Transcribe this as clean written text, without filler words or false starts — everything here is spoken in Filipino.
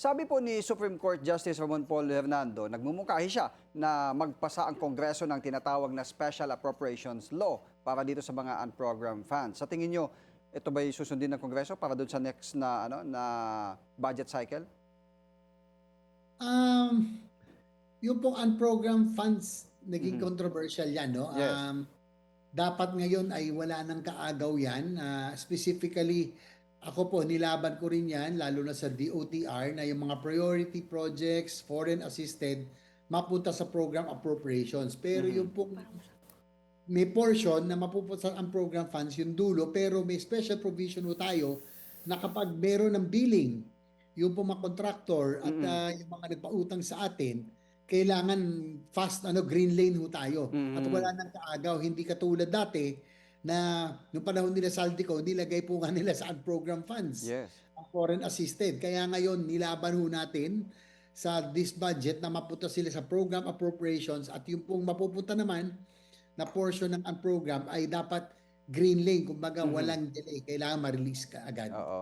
Sabi po ni Supreme Court Justice Ramon Paul Hernando, nagmumungkahi siya na magpasa ang Kongreso ng tinatawag na Special Appropriations Law para dito sa mga unprogrammed funds. Sa tingin nyo, ito ba'y susundin ng Kongreso para doon sa next na budget cycle? Um, yung pong unprogrammed funds, naging Mhm. controversial yan, no? Yes. Dapat ngayon ay wala nang kaagaw yan. Specifically, ako po, nilaban ko rin yan, lalo na sa DOTR, na yung mga priority projects, foreign assisted, mapunta sa program appropriations. Pero Mhm. yung pong may portion na mapupunta ang program funds yung dulo, pero may special provision ho tayo na kapag meron ng billing yung po mga contractor at Mhm. yung mga nagpautang sa atin, kailangan fast green lane ho tayo at wala Mhm. nang kaagaw, hindi katulad dati na nung panahon nila Saldico nilagay po nga nila sa program funds Yes. ang foreign assisted, kaya ngayon nilaban ho natin sa this budget na mapunta sila sa program appropriations at yung pong mapupunta naman na portion ng program ay dapat green lane, kumbaga Mhm. walang delay, kailangan ma-release ka agad. Oo.